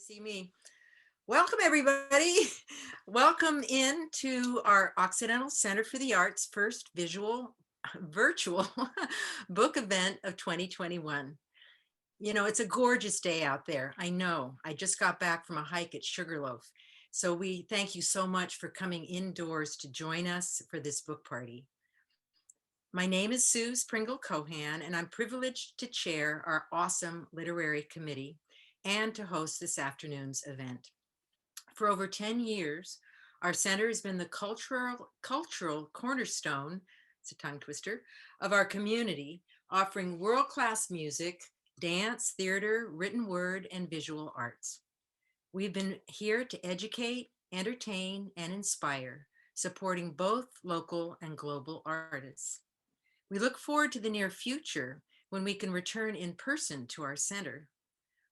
See me. Welcome, everybody. Welcome into our Occidental Center for the Arts first virtual book event of 2021. You know, it's a gorgeous day out there. I know. I just got back from a hike at Sugarloaf. So we thank you so much for coming indoors to join us for this book party. My name is Sue Pringle Cohan, and I'm privileged to chair our awesome literary committee and to host this afternoon's event. For over 10 years, our center has been the cultural cornerstone, it's a tongue twister, of our community, offering world-class music, dance, theater, written word, and visual arts. We've been here to educate, entertain, and inspire, supporting both local and global artists. We look forward to the near future when we can return in person to our center.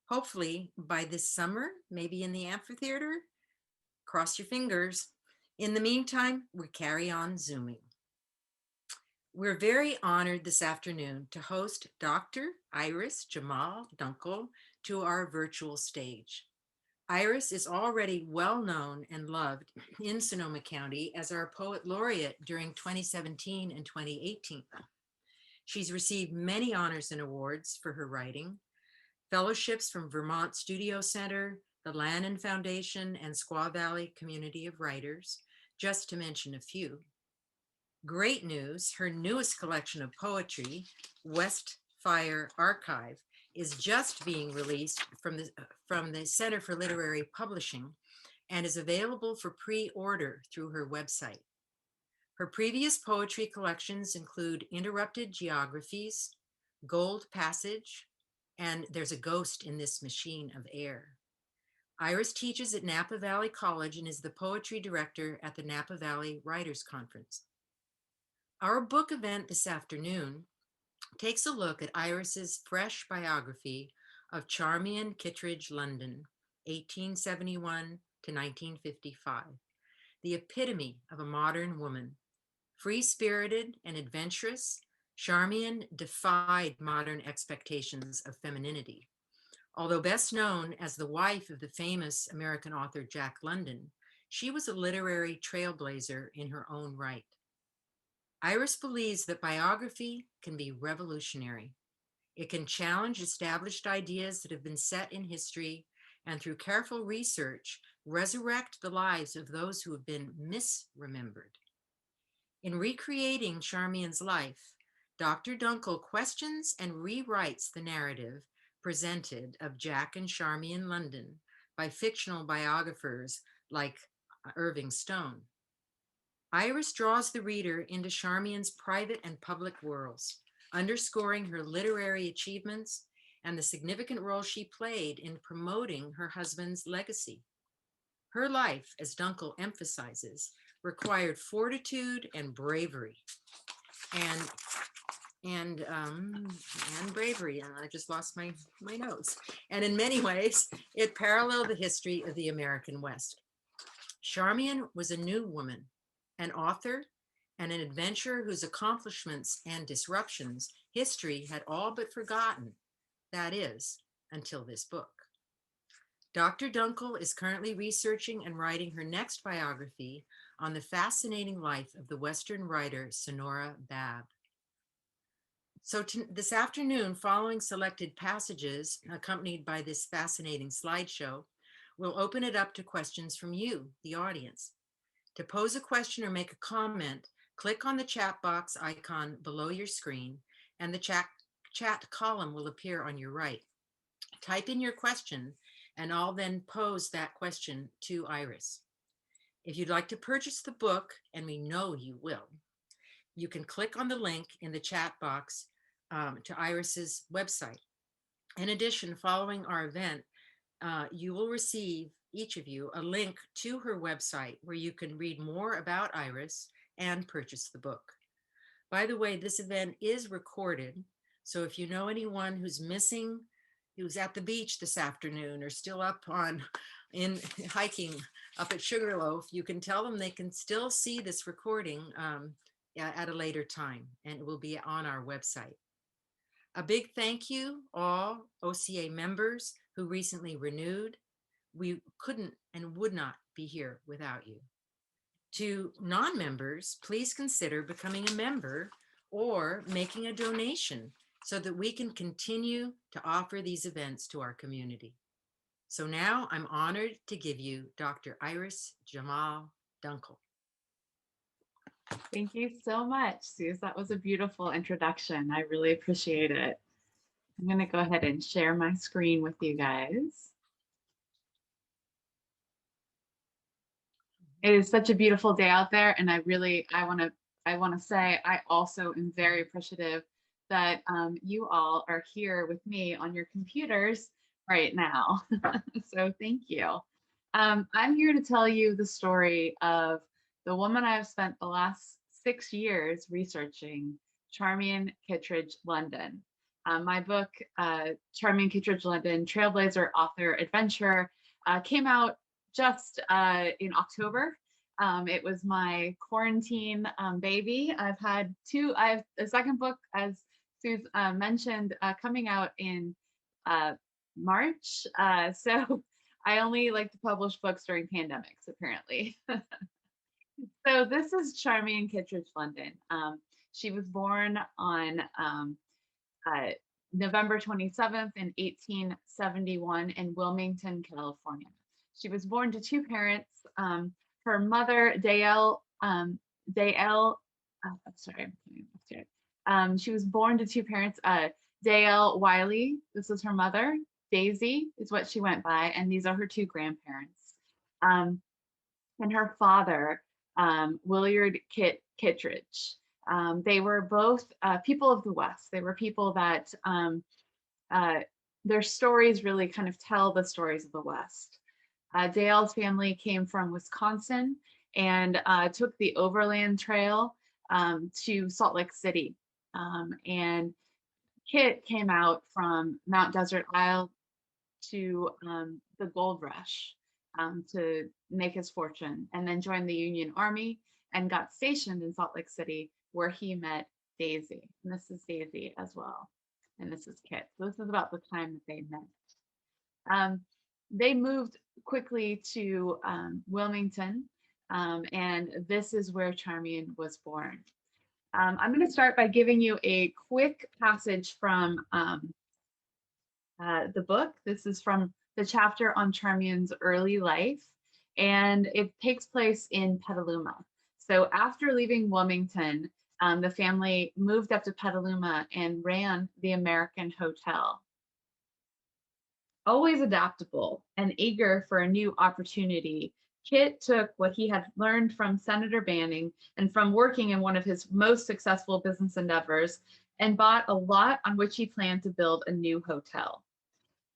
Hopefully by this summer, maybe in the amphitheater. Cross your fingers. In the meantime, we carry on Zooming. We're very honored this afternoon to host Dr. Iris Jamahl Dunkle to our virtual stage. Iris is already well known and loved in Sonoma County as our poet laureate during 2017 and 2018. She's received many honors and awards for her writing, fellowships from Vermont Studio Center, the Lannan Foundation, and Squaw Valley Community of Writers, just to mention a few. Great news, her newest collection of poetry, West Fire Archive, is just being released from the Center for Literary Publishing and is available for pre-order through her website. Her previous poetry collections include Interrupted Geographies, Gold Passage, and There's a Ghost in This Machine of Air. Iris teaches at Napa Valley College and is the poetry director at the Napa Valley Writers Conference. Our book event this afternoon takes a look at Iris's fresh biography of Charmian Kittredge London, 1871 to 1955, the epitome of a modern woman. Free-spirited and adventurous, Charmian defied modern expectations of femininity. Although best known as the wife of the famous American author Jack London, she was a literary trailblazer in her own right. Iris believes that biography can be revolutionary. It can challenge established ideas that have been set in history and through careful research, resurrect the lives of those who have been misremembered. In recreating Charmian's life, Dr. Dunkle questions and rewrites the narrative presented of Jack and Charmian London by fictional biographers like Irving Stone. Iris draws the reader into Charmian's private and public worlds, underscoring her literary achievements and the significant role she played in promoting her husband's legacy. Her life, as Dunkle emphasizes, required fortitude and bravery. And bravery. And I just lost my notes. And in many ways, it paralleled the history of the American West. Charmian was a new woman, an author, and an adventurer whose accomplishments and disruptions history had all but forgotten. That is, until this book. Dr. Dunkle is currently researching and writing her next biography on the fascinating life of the Western writer Sonora Babb. So this afternoon, following selected passages accompanied by this fascinating slideshow, we'll open it up to questions from you, the audience. To pose a question or make a comment, click on the chat box icon below your screen, and the chat column will appear on your right. Type in your question, and I'll then pose that question to Iris. If you'd like to purchase the book, and we know you will, you can click on the link in the chat box to Iris's website. In addition, following our event, you will receive, each of you, a link to her website where you can read more about Iris and purchase the book. By the way, this event is recorded, so if you know anyone who's missing, who's at the beach this afternoon or still up hiking up at Sugarloaf, you can tell them they can still see this recording at a later time, and it will be on our website. A big thank you all OCA members who recently renewed, We couldn't and would not be here without you. To non-members, please consider becoming a member or making a donation so that we can continue to offer these events to our community. So now I'm honored to give you Dr. Iris Jamahl Dunkle. Thank you so much, Suze. That was a beautiful introduction. I really appreciate it. I'm going to go ahead and share my screen with you guys. It is such a beautiful day out there, and I want to say I also am very appreciative that you all are here with me on your computers right now. So thank you. I'm here to tell you the story of the woman I have spent the last 6 years researching, Charmian Kittredge London. My book, Charmian Kittredge London, Trailblazer, Author, Adventurer, came out just in October. It was my quarantine baby. I have a second book, as Suze mentioned, coming out in March. So I only like to publish books during pandemics, apparently. So this is Charmian Kittredge London. She was born on November 27th in 1871 in Wilmington, California. She was born to two parents. Her mother, she was born to two parents, Dale Wiley, this is her mother, Daisy is what she went by, and these are her two grandparents. And her father, Willard Kittredge. They were both people of the West. They were people that their stories really kind of tell the stories of the West. Dale's family came from Wisconsin and took the Overland Trail to Salt Lake City. And Kit came out from Mount Desert Isle to the gold rush to make his fortune, and then joined the Union Army and got stationed in Salt Lake City, where he met Daisy. And this is Daisy as well. And this is Kit. So this is about the time that they met. They moved quickly to Wilmington, and this is where Charmian was born. I'm going to start by giving you a quick passage from the book. This is from the chapter on Charmian's early life, and it takes place in Petaluma. So after leaving Wilmington, the family moved up to Petaluma and ran the American Hotel. Always adaptable and eager for a new opportunity, Kit took what he had learned from Senator Banning and from working in one of his most successful business endeavors and bought a lot on which he planned to build a new hotel.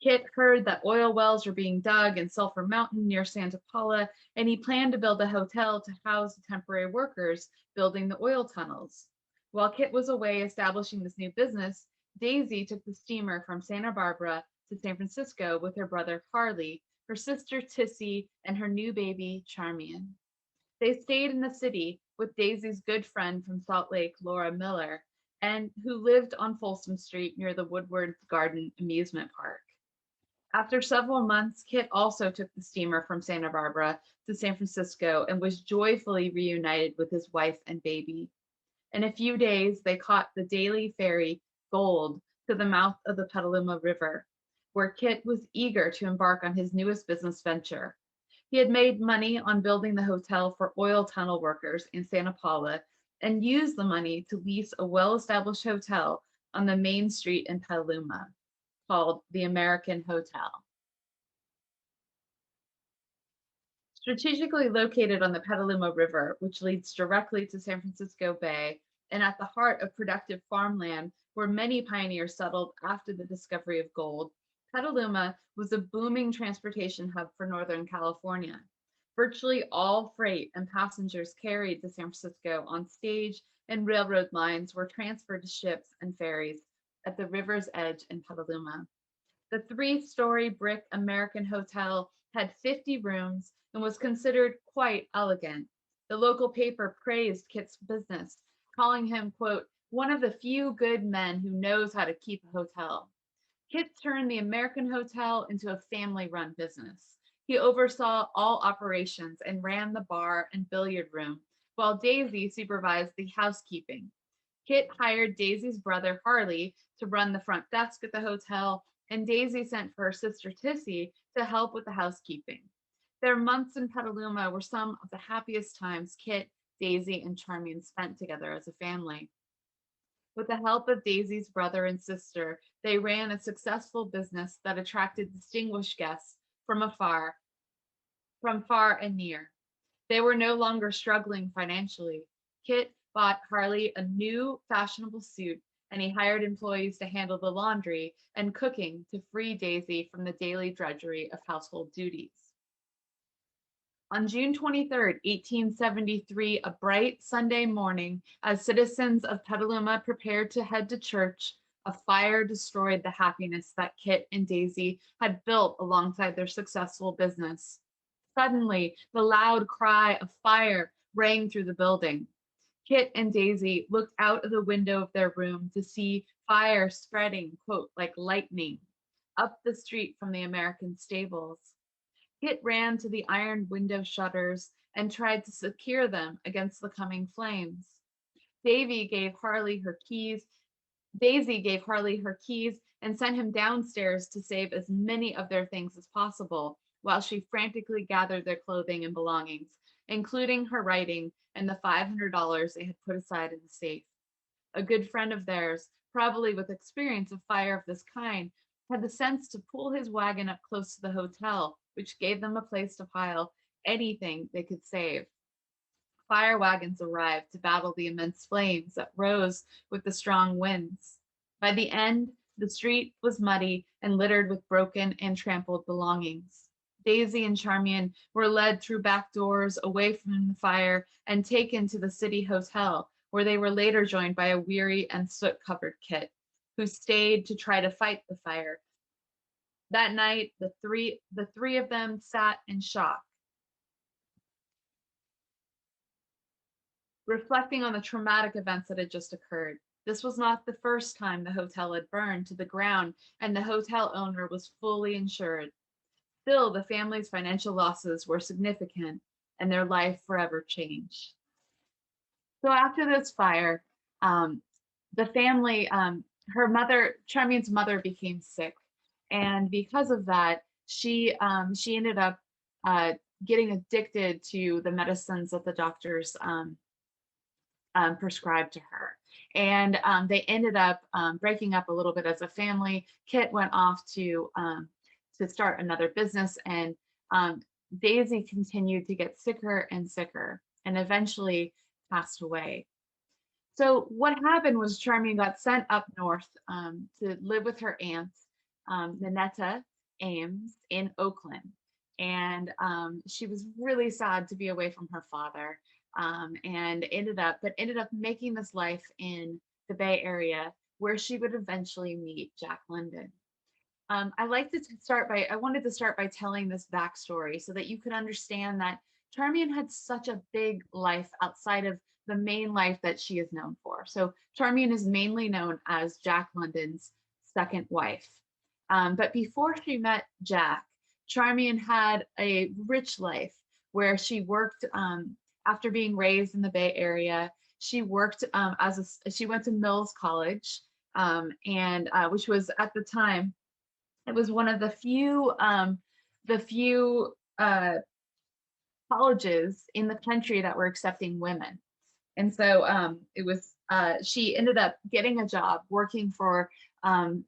Kit heard that oil wells were being dug in Sulphur Mountain near Santa Paula, and he planned to build a hotel to house the temporary workers building the oil tunnels. While Kit was away establishing this new business, Daisy took the steamer from Santa Barbara to San Francisco with her brother Harley, her sister Tissy, and her new baby Charmian. They stayed in the city with Daisy's good friend from Salt Lake, Laura Miller, and who lived on Folsom Street near the Woodward Garden amusement park. After several months, Kit also took the steamer from Santa Barbara to San Francisco and was joyfully reunited with his wife and baby. In a few days, they caught the daily ferry Gold to the mouth of the Petaluma River, where Kit was eager to embark on his newest business venture. He had made money on building the hotel for oil tunnel workers in Santa Paula and used the money to lease a well-established hotel on the main street in Petaluma called the American Hotel. Strategically located on the Petaluma River, which leads directly to San Francisco Bay, and at the heart of productive farmland where many pioneers settled after the discovery of gold, Petaluma was a booming transportation hub for Northern California. Virtually all freight and passengers carried to San Francisco on stage and railroad lines were transferred to ships and ferries at the river's edge in Petaluma. The three-story brick American Hotel had 50 rooms and was considered quite elegant. The local paper praised Kit's business, calling him, quote, one of the few good men who knows how to keep a hotel. Kit turned the American Hotel into a family-run business. He oversaw all operations and ran the bar and billiard room, while Daisy supervised the housekeeping. Kit hired Daisy's brother Harley to run the front desk at the hotel, and Daisy sent for her sister Tissy to help with the housekeeping. Their months in Petaluma were some of the happiest times Kit, Daisy, and Charmian spent together as a family. With the help of Daisy's brother and sister, they ran a successful business that attracted distinguished guests from far and near. They were no longer struggling financially. Kit bought Harley a new fashionable suit, and he hired employees to handle the laundry and cooking to free Daisy from the daily drudgery of household duties. On June 23rd, 1873, a bright Sunday morning, as citizens of Petaluma prepared to head to church, a fire destroyed the happiness that Kit and Daisy had built alongside their successful business. Suddenly, the loud cry of fire rang through the building. Kit and Daisy looked out of the window of their room to see fire spreading, quote, like lightning, up the street from the American stables. Kit ran to the iron window shutters and tried to secure them against the coming flames. Davy gave Harley her keys. Daisy gave Harley her keys and sent him downstairs to save as many of their things as possible, while she frantically gathered their clothing and belongings, including her writing and the $500 they had put aside in the safe. A good friend of theirs, probably with experience of fire of this kind, had the sense to pull his wagon up close to the hotel, which gave them a place to pile anything they could save. Fire wagons arrived to battle the immense flames that rose with the strong winds. By the end, the street was muddy and littered with broken and trampled belongings. Daisy and Charmian were led through back doors away from the fire and taken to the city hotel, where they were later joined by a weary and soot-covered Kit, who stayed to try to fight the fire. That night, the three of them sat in shock, reflecting on the traumatic events that had just occurred. This was not the first time the hotel had burned to the ground, and the hotel owner was fully insured. Still, the family's financial losses were significant, and their life forever changed. So after this fire, the family, Charmian's mother became sick. And because of that, she ended up getting addicted to the medicines that the doctors prescribed to her. And they ended up breaking up a little bit as a family. Kit went off to start another business, and Daisy continued to get sicker and sicker and eventually passed away. So what happened was Charmian got sent up north to live with her aunt, Nanetta Ames, in Oakland. And she was really sad to be away from her father, and ended up making this life in the Bay Area, where she would eventually meet Jack London. I wanted to start by telling this backstory so that you could understand that Charmian had such a big life outside of the main life that she is known for. So Charmian is mainly known as Jack London's second wife. But before she met Jack, Charmian had a rich life where she worked, after being raised in the Bay Area. She worked she went to Mills College, and which was at the time, it was one of the few colleges in the country that were accepting women. And so she ended up getting a job working for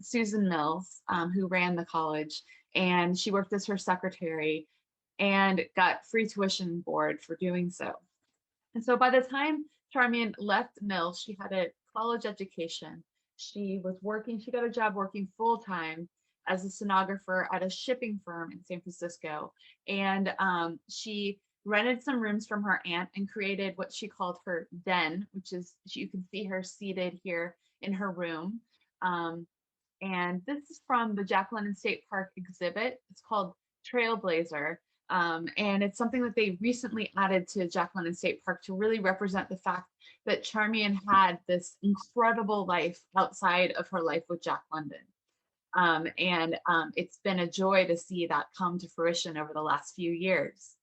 Susan Mills, who ran the college, and she worked as her secretary and got free tuition board for doing so. And so by the time Charmian left Mills, she had a college education. She got a job working full time as a stenographer at a shipping firm in San Francisco. And she rented some rooms from her aunt and created what she called her den, which is, you can see her seated here in her room. And this is from the Jack London State Park exhibit. It's called Trailblazer. And it's something that they recently added to Jack London State Park to really represent the fact that Charmian had this incredible life outside of her life with Jack London. It's been a joy to see that come to fruition over the last few years.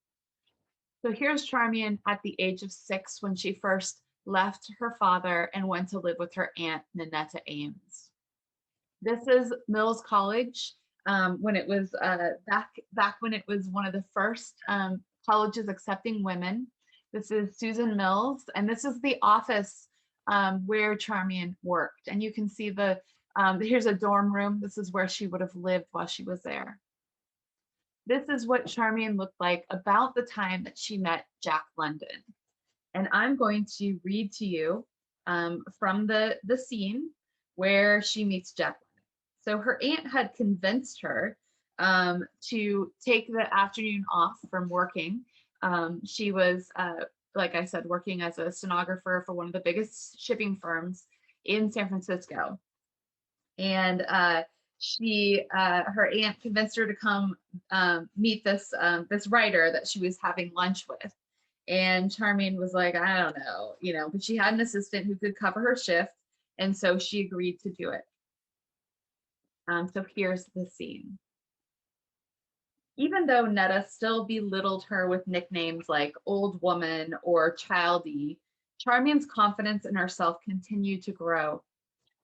So here's Charmian at the age of 6 when she first left her father and went to live with her aunt, Ninetta Ames. This is Mills College, when it was back when it was one of the first colleges accepting women. This is Susan Mills, and this is the office where Charmian worked. And you can see here's a dorm room. This is where she would have lived while she was there. This is what Charmian looked like about the time that she met Jack London. And I'm going to read to you from the scene where she meets Jack London. So her aunt had convinced her to take the afternoon off from working. She was, like I said, working as a stenographer for one of the biggest shipping firms in San Francisco. And her aunt convinced her to come meet this writer that she was having lunch with. And Charmian was like, I don't know, but she had an assistant who could cover her shift. And so she agreed to do it. So here's the scene. Even though Netta still belittled her with nicknames like old woman or childie, Charmian's confidence in herself continued to grow.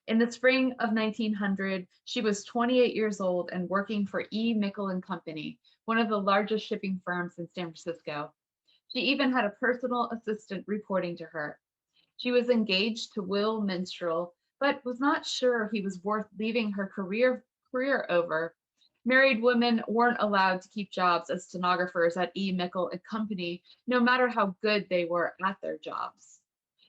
In the spring of 1900, she was 28 years old and working for E. Mickle and Company, one of the largest shipping firms in San Francisco. She even had a personal assistant reporting to her. She was engaged to Will Minstrel, but was not sure he was worth leaving her career over. Married women weren't allowed to keep jobs as stenographers at E. Mickle and Company, no matter how good they were at their jobs.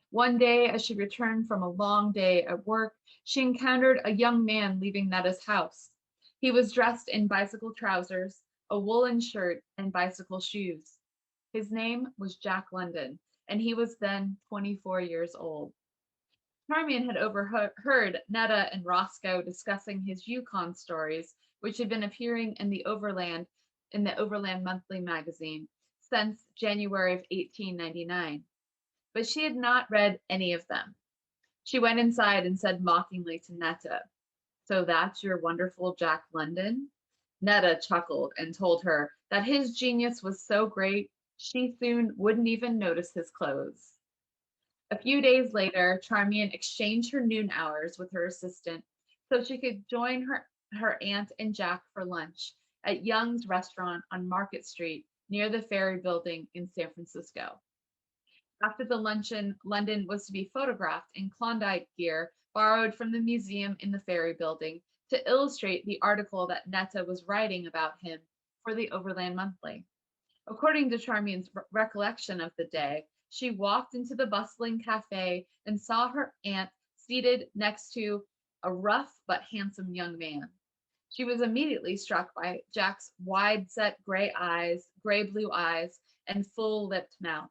One day, as she returned from a long day at work, she encountered a young man leaving Netta's house. He was dressed in bicycle trousers, a woolen shirt, and bicycle shoes. His name was Jack London, and he was then 24 years old. Charmian had overheard Netta and Roscoe discussing his Yukon stories, which had been appearing in the Overland Monthly magazine since January of 1899. But she had not read any of them. She went inside and said mockingly to Netta, "So that's your wonderful Jack London?" Netta chuckled and told her that his genius was so great, she soon wouldn't even notice his clothes. A few days later, Charmian exchanged her noon hours with her assistant so she could join her aunt and Jack for lunch at Young's restaurant on Market Street near the Ferry Building in San Francisco. After the luncheon, London was to be photographed in Klondike gear borrowed from the museum in the Ferry Building to illustrate the article that Netta was writing about him for the Overland Monthly. According to Charmian's recollection of the day, she walked into the bustling cafe and saw her aunt seated next to a rough but handsome young man. She was immediately struck by Jack's wide-set gray blue eyes, and full-lipped mouth.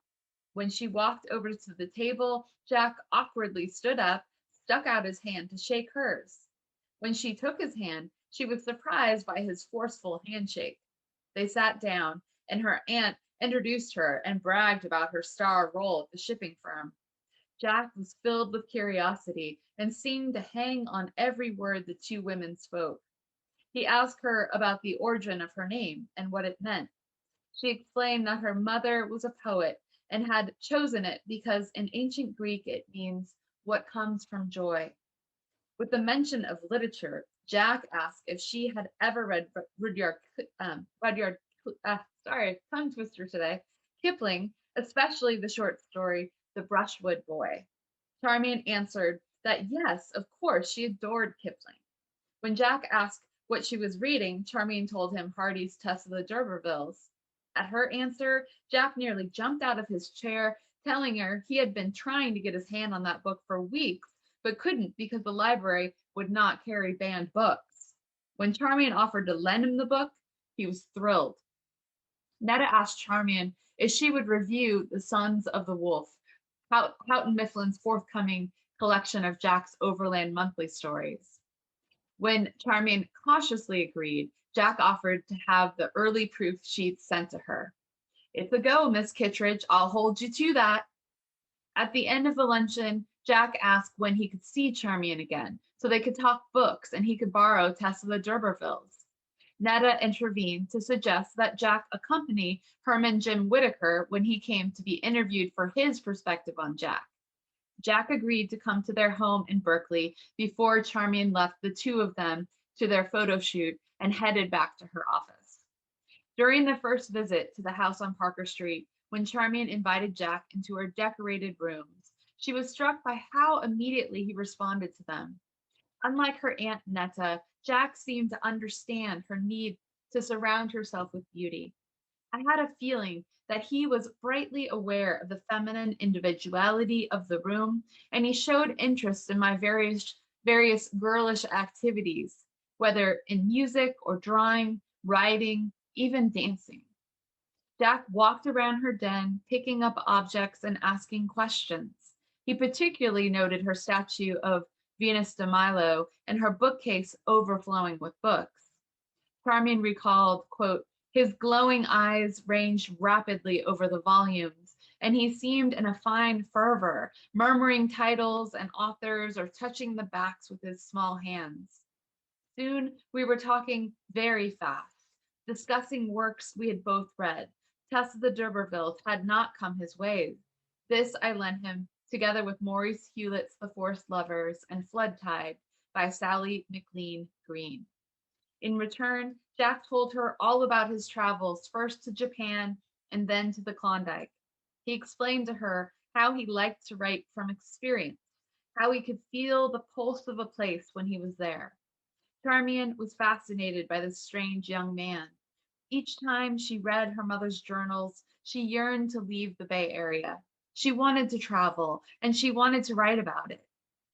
When she walked over to the table, Jack awkwardly stood up, stuck out his hand to shake hers. When she took his hand, she was surprised by his forceful handshake. They sat down, and her aunt introduced her and bragged about her star role at the shipping firm. Jack was filled with curiosity and seemed to hang on every word the two women spoke. He asked her about the origin of her name and what it meant. She explained that her mother was a poet and had chosen it because in ancient Greek it means what comes from joy. With the mention of literature, Jack asked if she had ever read tongue twister today, Kipling, especially the short story, The Brushwood Boy. Charmian answered that yes, of course, she adored Kipling. When Jack asked what she was reading, Charmian told him Hardy's Tess of the D'Urbervilles. At her answer, Jack nearly jumped out of his chair, telling her he had been trying to get his hand on that book for weeks, but couldn't because the library would not carry banned books. When Charmian offered to lend him the book, he was thrilled. Netta asked Charmian if she would review The Sons of the Wolf, Houghton Mifflin's forthcoming collection of Jack's Overland Monthly stories. When Charmian cautiously agreed, Jack offered to have the early proof sheets sent to her. "It's a go, Miss Kittredge. I'll hold you to that." At the end of the luncheon, Jack asked when he could see Charmian again, so they could talk books and he could borrow Tess of the D'Urbervilles. Netta intervened to suggest that Jack accompany Herman Jim Whitaker when he came to be interviewed for his perspective on Jack. Jack agreed to come to their home in Berkeley before Charmian left the two of them to their photo shoot and headed back to her office. During the first visit to the house on Parker Street, when Charmian invited Jack into her decorated rooms, she was struck by how immediately he responded to them. Unlike her Aunt Netta, Jack seemed to understand her need to surround herself with beauty. I had a feeling that he was brightly aware of the feminine individuality of the room, and he showed interest in my various girlish activities, whether in music or drawing, writing, even dancing. Jack walked around her den, picking up objects and asking questions. He particularly noted her statue of Venus de Milo and her bookcase overflowing with books. Charmian recalled, quote, his glowing eyes ranged rapidly over the volumes, and he seemed in a fine fervor, murmuring titles and authors or touching the backs with his small hands. Soon we were talking very fast, discussing works we had both read. Tess of the D'Urbervilles had not come his way. This I lent him, together with Maurice Hewlett's The Forest Lovers and Flood Tide by Sally McLean Green. In return, Jack told her all about his travels, first to Japan and then to the Klondike. He explained to her how he liked to write from experience, how he could feel the pulse of a place when he was there. Charmian was fascinated by this strange young man. Each time she read her mother's journals, she yearned to leave the Bay Area. She wanted to travel, and she wanted to write about it.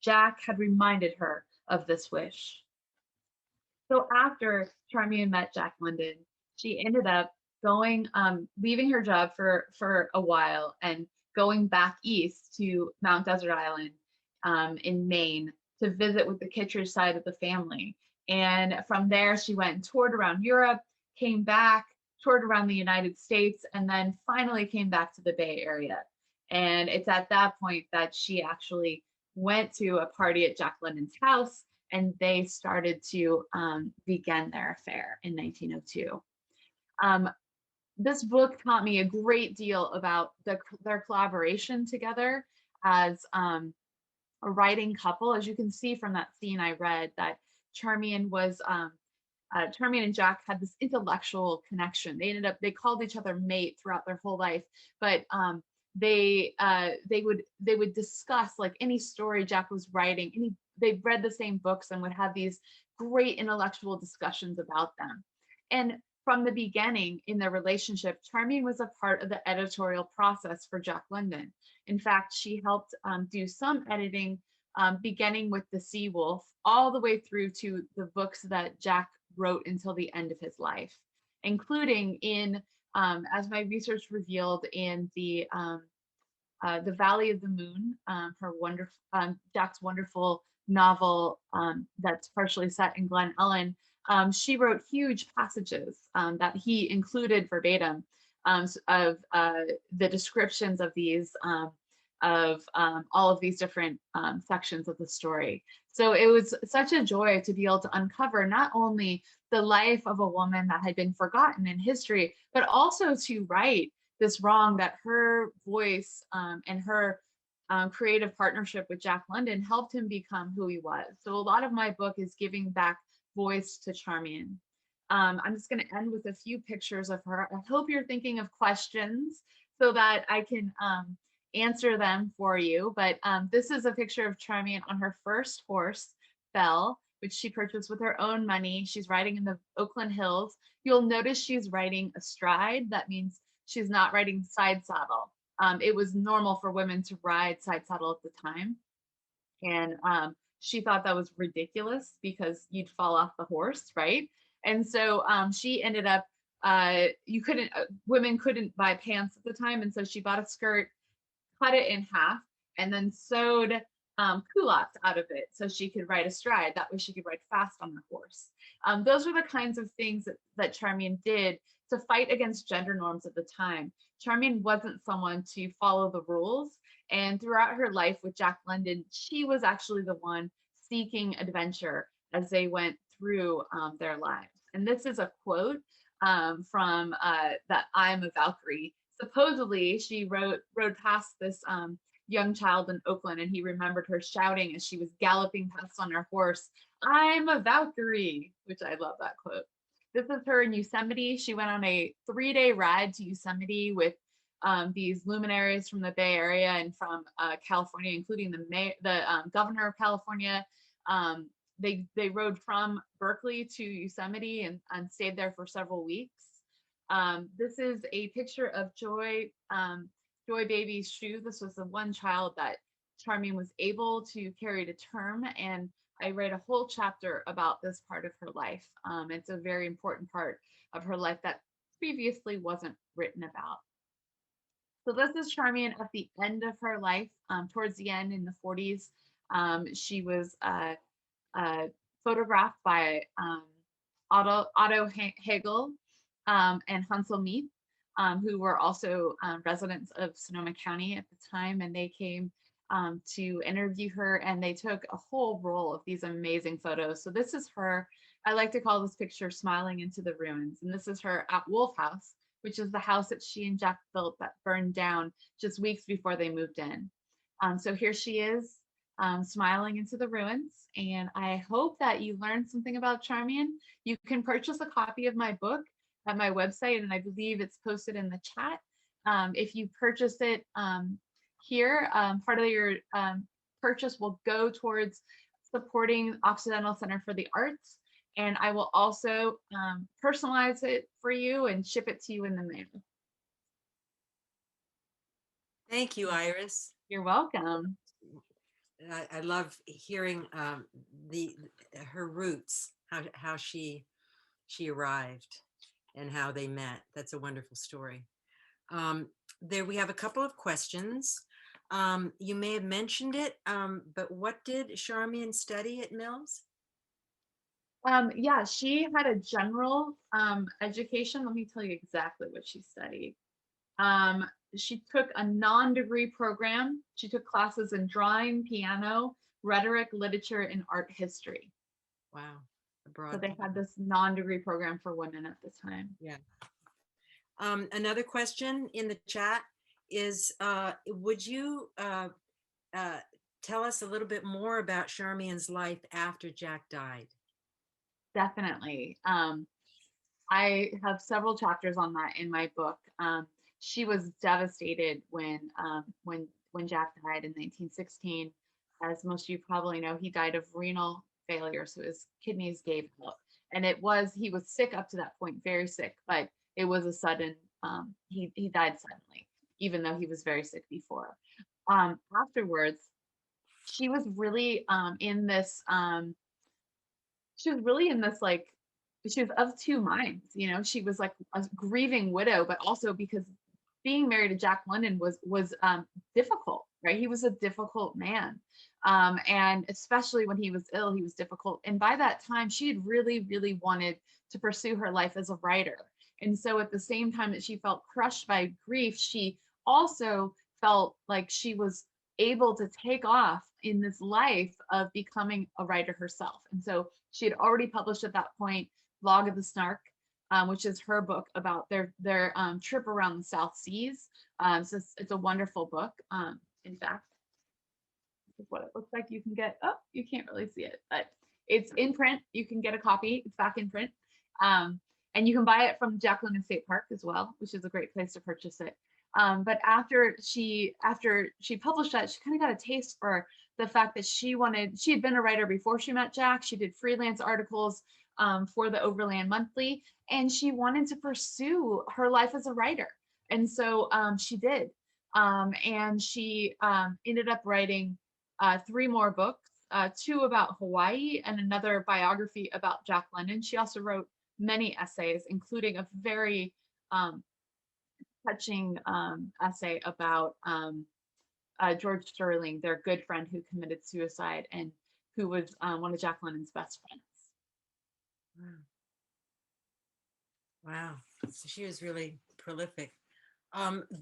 Jack had reminded her of this wish. So after Charmian met Jack London, she ended up going, leaving her job for a while and going back east to Mount Desert Island in Maine to visit with the Kittredge side of the family. And from there, she went and toured around Europe, came back, toured around the United States, and then finally came back to the Bay Area. And it's at that point that she actually went to a party at Jack London's house, and they started to begin their affair in 1902. This book taught me a great deal about their collaboration together as a writing couple. As you can see from that scene I read, that Charmian and Jack had this intellectual connection. They called each other mate throughout their whole life, but they would discuss like any story Jack was writing. They read the same books and would have these great intellectual discussions about them. And from the beginning in their relationship, Charmian was a part of the editorial process for Jack London. In fact, she helped do some editing, beginning with The Sea Wolf, all the way through to the books that Jack wrote until the end of his life, including in, as my research revealed, in the Valley of the Moon, Jack's wonderful novel that's partially set in Glen Ellen. She wrote huge passages that he included verbatim of the descriptions of these all of these different sections of the story. So it was such a joy to be able to uncover not only the life of a woman that had been forgotten in history, but also to right this wrong that her voice and her creative partnership with Jack London helped him become who he was. So a lot of my book is giving back voice to Charmian. I'm just going to end with a few pictures of her. I hope you're thinking of questions so that I can answer them for you. But this is a picture of Charmian on her first horse, Belle, which she purchased with her own money. She's riding in the Oakland Hills. You'll notice she's riding astride. That means she's not riding side saddle. It was normal for women to ride side saddle at the time. And she thought that was ridiculous because you'd fall off the horse, right? And so she ended up, women couldn't buy pants at the time. And so she bought a skirt, cut it in half, and then sewed culottes out of it so she could ride astride. That way she could ride fast on the horse. Those were the kinds of things that Charmian did to fight against gender norms at the time. Charmian wasn't someone to follow the rules, And throughout her life with Jack London, she was actually the one seeking adventure as they went through their lives. And this is a quote from that I'm a Valkyrie. Supposedly, she rode past this young child in Oakland, and he remembered her shouting as she was galloping past on her horse, "I'm a Valkyrie," which I love that quote. This is her in Yosemite. She went on a 3-day ride to Yosemite with these luminaries from the Bay Area and from California, including the governor of California. They rode from Berkeley to Yosemite and stayed there for several weeks. This is a picture of Joy Baby's shoe. This was the one child that Charmian was able to carry to term, and I write a whole chapter about this part of her life. It's a very important part of her life that previously wasn't written about. So this is Charmian at the end of her life. Towards the end in the 40s, she was photographed by Otto Hegel and Hansel Meath, who were also residents of Sonoma County at the time, and they came to interview her, and they took a whole roll of these amazing photos. So this is her. I like to call this picture "Smiling into the Ruins," and this is her at Wolf House, which is the house that she and Jack built that burned down just weeks before they moved in. So here she is, smiling into the ruins. And I hope that you learned something about Charmian. You can purchase a copy of my book at my website, and I believe it's posted in the chat. If you purchase it here, part of your purchase will go towards supporting Occidental Center for the Arts. And I will also personalize it for you and ship it to you in the mail. Thank you, Iris. You're welcome. I love hearing her roots, how she arrived and how they met. That's a wonderful story. There we have a couple of questions. You may have mentioned it, but what did Charmian study at Mills? Yeah, she had a general education. Let me tell you exactly what she studied. She took a non-degree program. She took classes in drawing, piano, rhetoric, literature, and art history. Wow. So they had this non-degree program for women at the time. Yeah. Another question in the chat is, would you tell us a little bit more about Charmian's life after Jack died? Definitely. I have several chapters on that in my book. She was devastated when Jack died in 1916. As most of you probably know, he died of renal failure, so his kidneys gave out. And he was sick up to that point, very sick, but it was a sudden, he died suddenly, even though he was very sick before. Afterwards, she was really in this, like, she was of two minds. She was like a grieving widow, but also because being married to Jack London was difficult, right? He was a difficult man. And especially when he was ill, he was difficult. And by that time, she had really, really wanted to pursue her life as a writer. And so at the same time that she felt crushed by grief, she also felt like she was able to take off in this life of becoming a writer herself. And so she had already published at that point Log of the Snark, which is her book about their trip around the South Seas. So it's a wonderful book. In fact, this is what it looks like. You can get, oh, you can't really see it, but it's in print. You can get a copy. It's back in print. And you can buy it from Jack London State Park as well, which is a great place to purchase it. But after she published that, she kind of got a taste for the fact that she had been a writer before she met Jack. She did freelance articles for the Overland Monthly, and she wanted to pursue her life as a writer. And so she did. And she ended up writing 3 more books, 2 about Hawaii and another biography about Jack London. She also wrote many essays, including a very touching essay about George Sterling, their good friend who committed suicide and who was one of Jack London's best friends. Wow. So she was really prolific.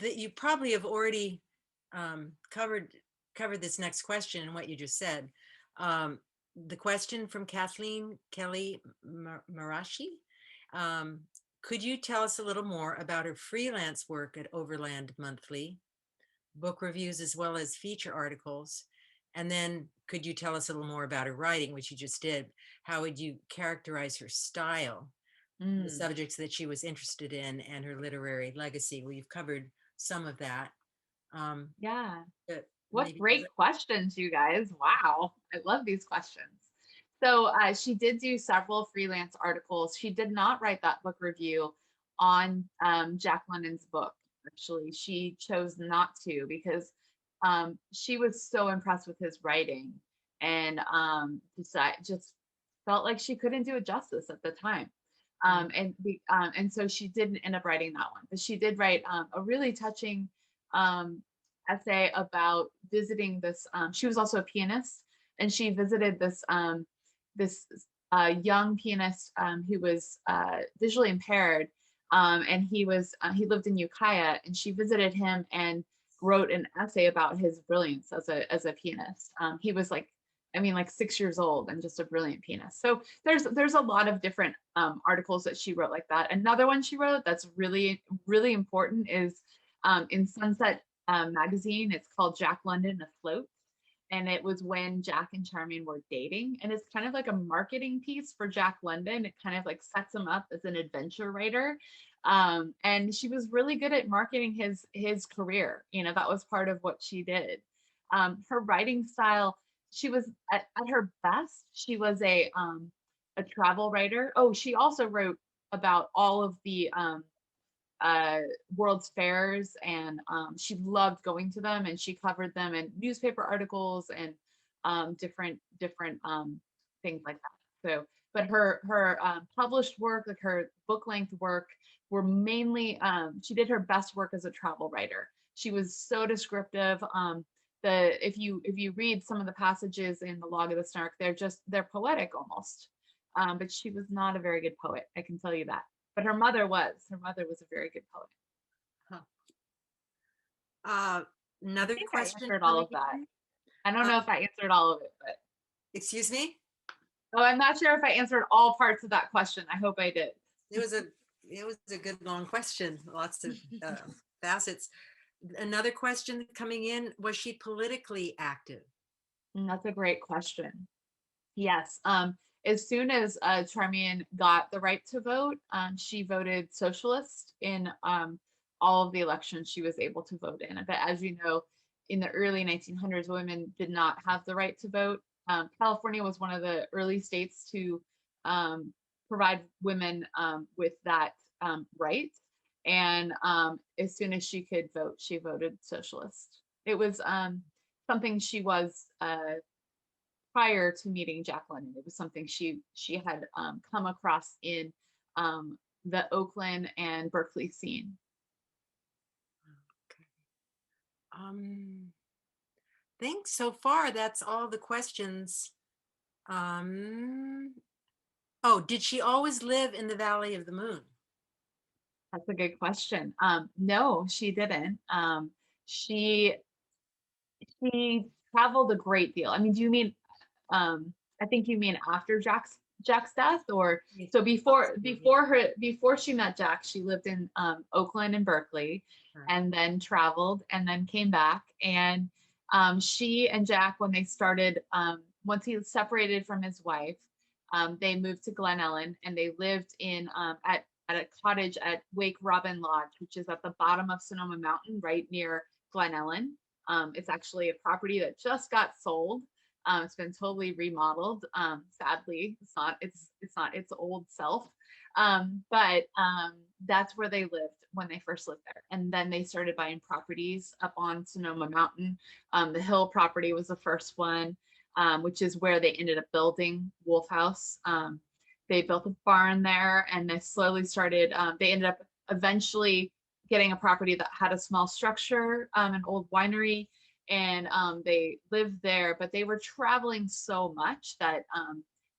You probably have already covered this next question and what you just said. Um, the question from Kathleen Kelly Marashi. Um, could you tell us a little more about her freelance work at Overland Monthly, book reviews as well as feature articles? And then could you tell us a little more about her writing, which you just did? How would you characterize her style, the Mm, subjects that she was interested in, and her literary legacy? Well, you've covered some of that. Um, yeah. but What maybe great questions, you guys. Wow. I love these questions. So she did do several freelance articles. She did not write that book review on Jack London's book. Actually, she chose not to because she was so impressed with his writing and just felt like she couldn't do it justice at the time. Mm, And so she didn't end up writing that one, but she did write a really touching um, essay about visiting this. She was also a pianist, and she visited this young pianist who was visually impaired, and he lived in Ukiah, and she visited him and wrote an essay about his brilliance as a pianist. He was like, I mean, like 6 years old and just a brilliant pianist. So there's a lot of different articles that she wrote like that. Another one she wrote that's really really important is in Sunset magazine. It's called Jack London Afloat, and it was when Jack and Charmian were dating. And it's kind of like a marketing piece for Jack London. It kind of like sets him up as an adventure writer. And she was really good at marketing his career. You know, that was part of what she did. Her writing style, she was at her best, she was a travel writer. Oh, she also wrote about all of the uh, World's Fairs, and she loved going to them, and she covered them in newspaper articles and different things like that. So, but her published work, like her book length work, were mainly she did her best work as a travel writer. She was so descriptive. If you read some of the passages in the Log of the Snark, they're poetic almost. But she was not a very good poet, I can tell you that. But her mother was. Her mother was a very good poet. huh. Uh, I another think I question answered all coming of that. in. I don't Uh, know if I answered all of it, but excuse me. oh, I'm not sure if I answered all parts of that question. I hope I did. It was a it was a good long question. Lots of facets. Another question coming in: was she politically active? That's a great question. Yes. As soon as Charmian got the right to vote, she voted socialist in all of the elections she was able to vote in. But as you know, in the early 1900s, women did not have the right to vote. California was one of the early states to um, provide women with that right. And as soon as she could vote, she voted socialist. It was something she was prior to meeting Jack London. It was something she had come across in the Oakland and Berkeley scene. Okay. Think so far that's all the questions. Um, oh, did she always live in the Valley of the Moon? That's a good question. No, she didn't. She she traveled a great deal. I mean, do you mean I think you mean after Jack's death, or Yes, so possibly, yeah. before she met Jack, she lived in Oakland and Berkeley, Right. and then traveled and then came back. And she and Jack, when they started, once he separated from his wife, they moved to Glen Ellen, and they lived in at a cottage at Wake Robin Lodge, which is at the bottom of Sonoma Mountain, right near Glen Ellen. It's actually a property that just got sold. It's been totally remodeled. Sadly, it's not its old self. But that's where they lived when they first lived there. And then they started buying properties up on Sonoma Mountain. The Hill property was the first one, which is where they ended up building Wolf House. They built a barn there, and they slowly started. They ended up eventually getting a property that had a small structure, an old winery, and they lived there, but they were traveling so much that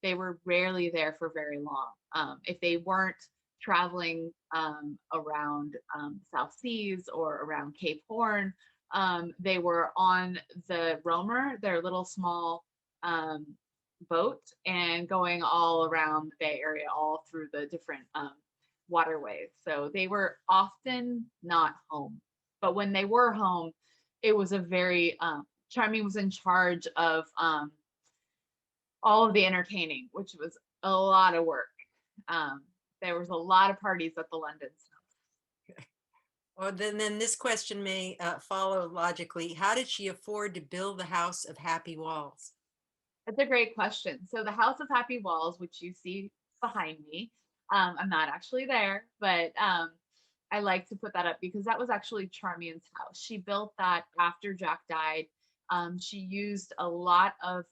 they were rarely there for very long. If they weren't traveling around South Seas or around Cape Horn, They were on the Roamer, their little small um, boat, and going all around the Bay Area, all through the different waterways. So they were often not home. But when they were home, it was a very, Charmian was in charge of all of the entertaining, which was a lot of work. Um, there was a lot of parties at the London. Well, then this question may follow logically. How did she afford to build the House of Happy Walls? That's a great question. So the House of Happy Walls, which you see behind me, I'm not actually there, but I like to put that up because that was actually Charmian's house. She built that after Jack died. She used a lot of,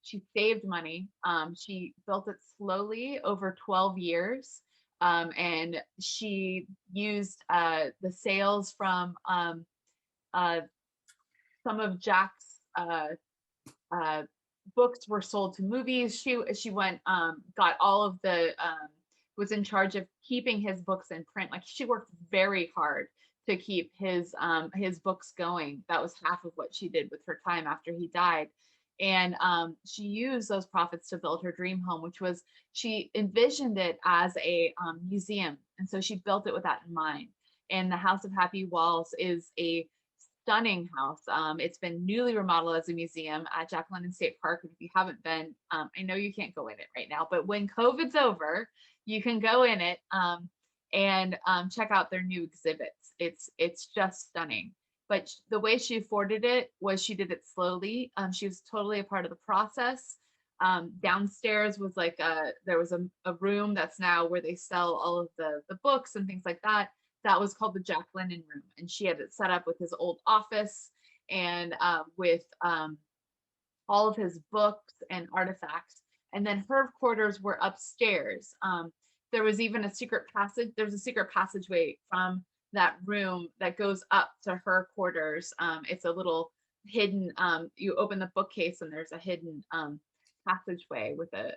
she saved money. She built it slowly over 12 years. And she used the sales from uh, some of Jack's uh, books were sold to movies. She went got all of the was in charge of keeping his books in print. Like she worked very hard to keep his books going. That was half of what she did with her time after he died. And she used those profits to build her dream home, which was she envisioned it as a museum. And so she built it with that in mind. And the House of Happy Walls is a stunning house. It's been newly remodeled as a museum at Jack London State Park. If you haven't been, I know you can't go in it right now, but when COVID's over, you can go in it and check out their new exhibits. It's just stunning. But the way she afforded it was she did it slowly. She was totally a part of the process. Downstairs was like there was a room that's now where they sell all of the books and things like that. That was called the Jack London room, and she had it set up with his old office and with all of his books and artifacts. And then her quarters were upstairs. There was even a secret passage. There's a secret passageway from that room that goes up to her quarters. It's a little hidden. You open the bookcase and there's a hidden passageway with a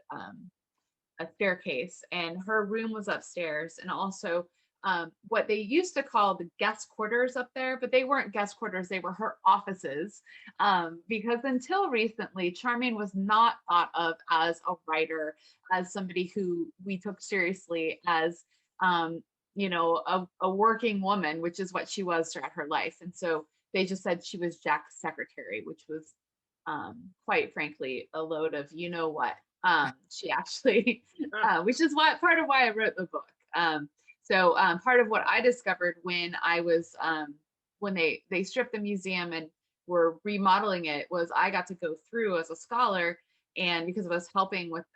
staircase, and her room was upstairs. And also what they used to call the guest quarters up there, but they weren't guest quarters, they were her offices. Because until recently, Charmian was not thought of as a writer, as somebody who we took seriously as, a working woman, which is what she was throughout her life. And so they just said she was Jack's secretary, which was quite frankly a load of you know what. She actually, which is what part of why I wrote the book. So part of what I discovered when I was when they stripped the museum and were remodeling it was I got to go through as a scholar, and because I was helping with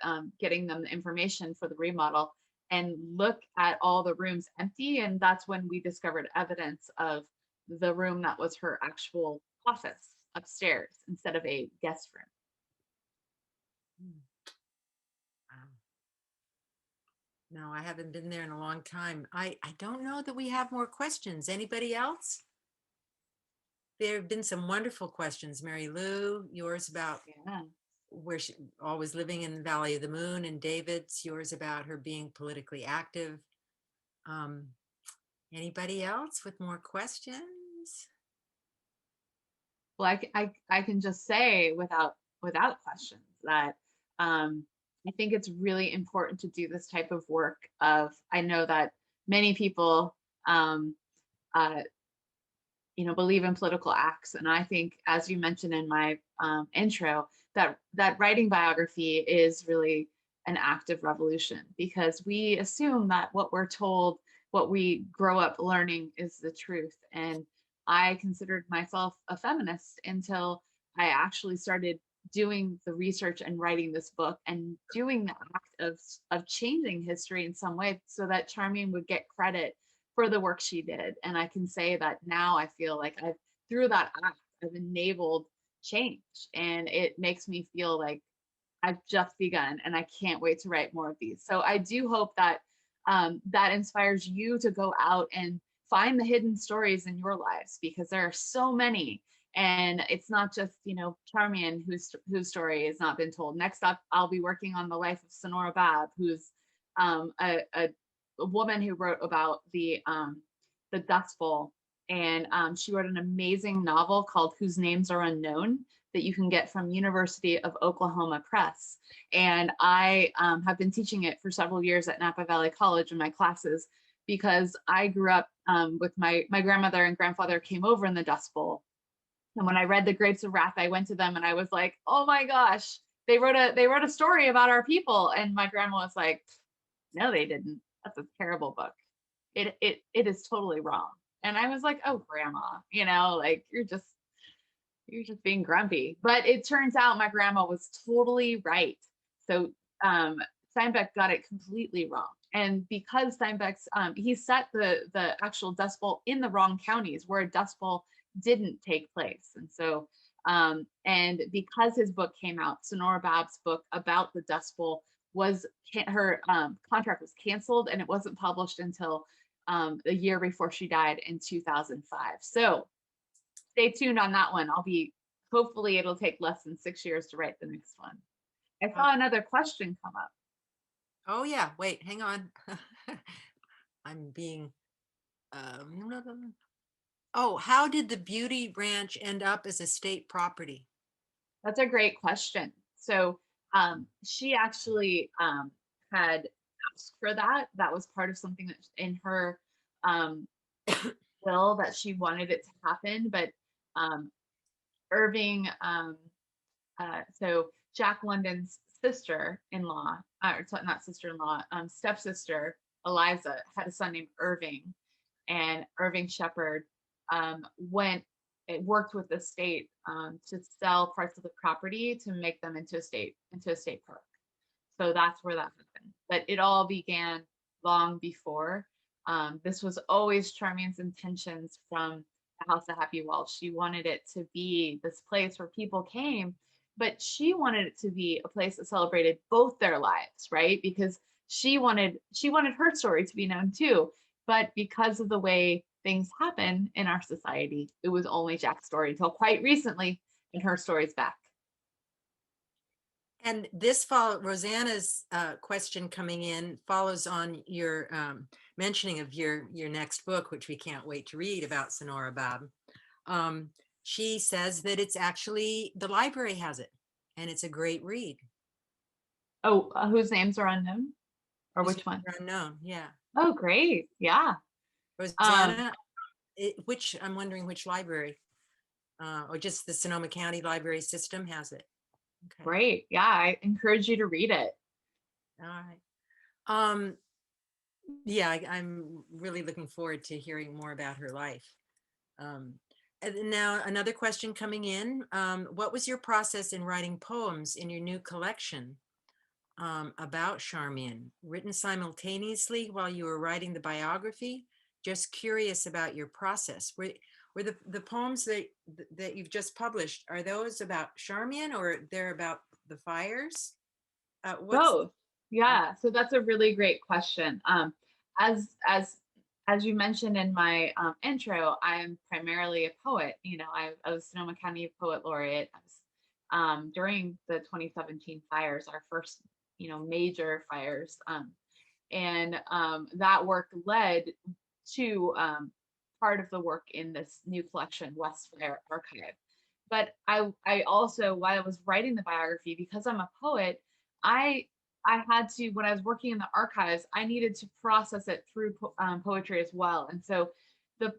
getting them the information for the remodel and look at all the rooms empty, and that's when we discovered evidence of the room that was her actual office upstairs instead of a guest room. No, I haven't been there in a long time. I don't know that we have more questions. Anybody else? There have been some wonderful questions. Mary Lou, yours about where she always living in the Valley of the Moon, and David's yours about her being politically active. Anybody else with more questions? Well, I can just say without questions that I think it's really important to do this type of work. I know that many people believe in political acts, and I think, as you mentioned in my intro, that writing biography is really an act of revolution, because we assume that what we're told, what we grow up learning, is the truth. And I considered myself a feminist until I actually started doing the research and writing this book and doing the act of changing history in some way so that Charmian would get credit for the work she did. And I can say that now I feel like through that act, I've enabled change, and it makes me feel like I've just begun, and I can't wait to write more of these. So I do hope that that inspires you to go out and find the hidden stories in your lives, because there are so many. And it's not just, Charmian, whose story has not been told. Next up, I'll be working on the life of Sonora Babb, who's a woman who wrote about the Dust Bowl And she wrote an amazing novel called Whose Names Are Unknown that you can get from University of Oklahoma Press. And I have been teaching it for several years at Napa Valley College in my classes, because I grew up with my grandmother and grandfather came over in the Dust Bowl. And when I read The Grapes of Wrath, I went to them and I was like, oh my gosh, they wrote a story about our people. And my grandma was like, no, they didn't. That's a terrible book. It is totally wrong. And I was like, oh, grandma, like you're just being grumpy. But it turns out my grandma was totally right. So Steinbeck got it completely wrong. And because Steinbeck's, he set the actual Dust Bowl in the wrong counties where a Dust Bowl didn't take place. And so, and because his book came out, Sonora Babb's book about the Dust Bowl her contract was canceled, and it wasn't published until a year before she died in 2005. So stay tuned on that one. Hopefully it'll take less than 6 years to write the next one. I saw another question come up. Oh yeah, wait, hang on. I'm being, oh, how did the Beauty Ranch end up as a state property? That's a great question. So she actually had asked for that. That was part of something that in her will that she wanted it to happen. But Irving, so Jack London's sister-in-law, or not sister-in-law, stepsister, Eliza, had a son named Irving, and Irving Shepherd worked with the state to sell parts of the property to make them into a state park. So that's where that happened. But it all began long before. This was always Charmian's intentions from the House of Happy Walls. She wanted it to be this place where people came, but she wanted it to be a place that celebrated both their lives, right? Because she wanted her story to be known too. But because of the way things happen in our society, it was only Jack's story until quite recently, and her story's back. And Rosanna's question coming in follows on your mentioning of your next book, which we can't wait to read, about Sonora Babb. She says that it's actually, the library has it, and it's a great read. Oh, Whose Names Are Unknown? Or which one? Unknown, yeah. Oh, great. Yeah. Rosanna, I'm wondering which library, or just the Sonoma County Library System has it. Okay. Great. Yeah, I encourage you to read it. All right. Yeah, I'm really looking forward to hearing more about her life. And now another question coming in. What was your process in writing poems in your new collection about Charmian, written simultaneously while you were writing the biography? Just curious about your process. Were the poems that you've just published, are those about Charmian, or they're about the fires? Both. Yeah. So that's a really great question. As you mentioned in my intro, I am primarily a poet. I was Sonoma County Poet Laureate. I was during the 2017 fires, our first major fires, and that work led to part of the work in this new collection, West Fire Archive. But I also, while I was writing the biography, because I'm a poet, I had to, when I was working in the archives, I needed to process it through poetry as well. And so the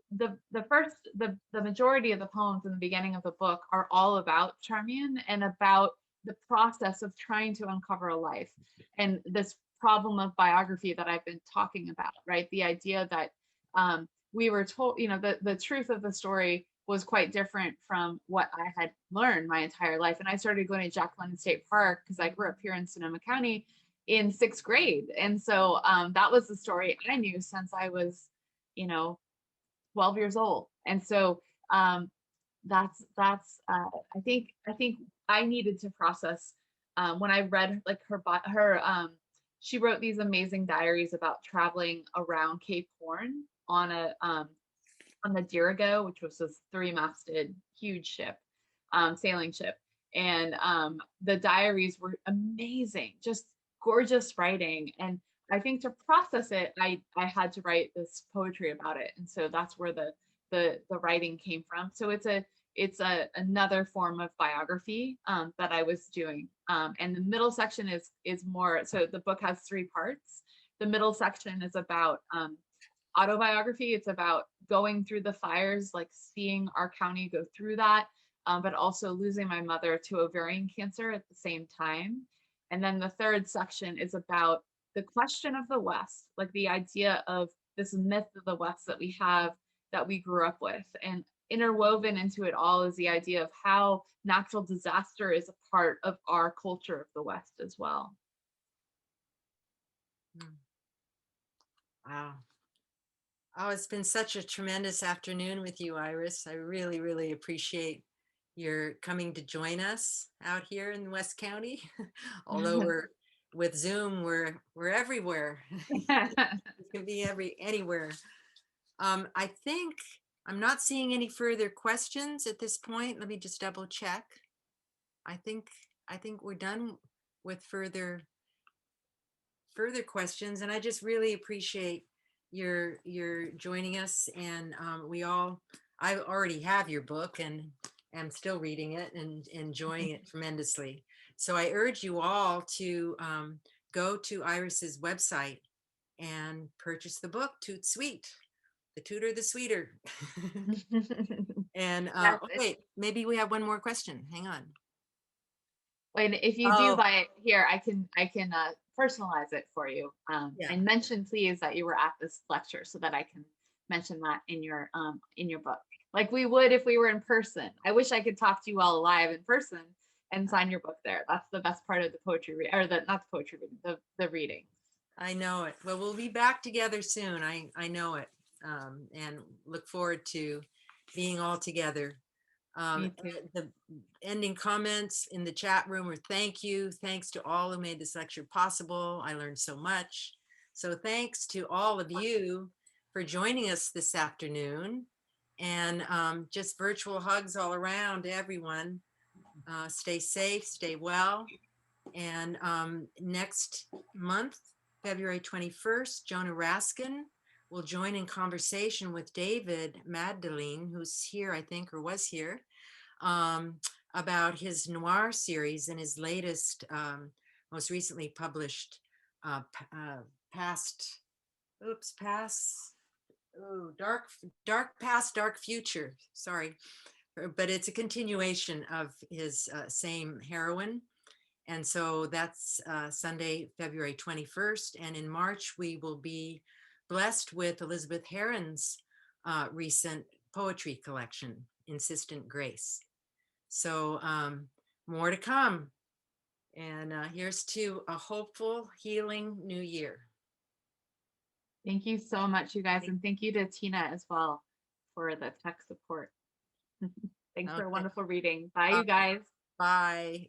majority of the poems in the beginning of the book are all about Charmian and about the process of trying to uncover a life, and this problem of biography that I've been talking about, right? The idea that we were told, the truth of the story was quite different from what I had learned my entire life. And I started going to Jack London State Park because I grew up here in Sonoma County in 6th grade. And so that was the story I knew since I was, 12 years old. And so that's I think I needed to process when I read like her she wrote these amazing diaries about traveling around Cape Horn on the Dirigo, which was this 3-masted huge ship, sailing ship. And the diaries were amazing, just gorgeous writing. And I think to process it, I had to write this poetry about it. And so that's where the the writing came from. So it's another form of biography that I was doing. And the middle section is more, so the book has 3 parts. The middle section is about autobiography. It's about going through the fires, like seeing our county go through that, but also losing my mother to ovarian cancer at the same time. And then the third section is about the question of the West, like the idea of this myth of the West that we have, that we grew up with. And interwoven into it all is the idea of how natural disaster is a part of our culture of the West as well. Wow. Oh, it's been such a tremendous afternoon with you, Iris. I really, really appreciate your coming to join us out here in West County. Although we're with Zoom, we're everywhere. We can be anywhere. I think I'm not seeing any further questions at this point. Let me just double check. I think we're done with further questions, and I just really appreciate your joining us. And I already have your book and am still reading it and enjoying it tremendously. So I urge you all to go to Iris's website and purchase the book, Toot Sweet, the Tutor the Sweeter. And Yes, wait, maybe we have one more question. Hang on. and if you do buy it here, I can personalize it for you. Yeah. And mention please that you were at this lecture so that I can mention that in your book, like we would if we were in person. I wish I could talk to you all live in person and sign your book there. That's the best part of the poetry read, or the not the poetry reading, the reading. I know it. Well, we'll be back together soon. I know it, and look forward to being all together. Me too. The ending comments in the chat room are thank you. Thanks to all who made this lecture possible. I learned so much. So thanks to all of you for joining us this afternoon. And just virtual hugs all around to everyone. Stay safe, stay well. And next month, February 21st, Jonah Raskin will join in conversation with David Magdalene, who's here, I think, or was here, about his noir series and his latest, most recently published Dark Past, Dark Future. Sorry, but it's a continuation of his same heroine. And so that's Sunday, February 21st. And in March, we will be blessed with Elizabeth Heron's recent poetry collection, Insistent Grace. So more to come. And here's to a hopeful, healing new year. Thank you so much, you guys. And thank you to Tina as well for the tech support. Thanks for a wonderful reading. Bye, you guys. Bye.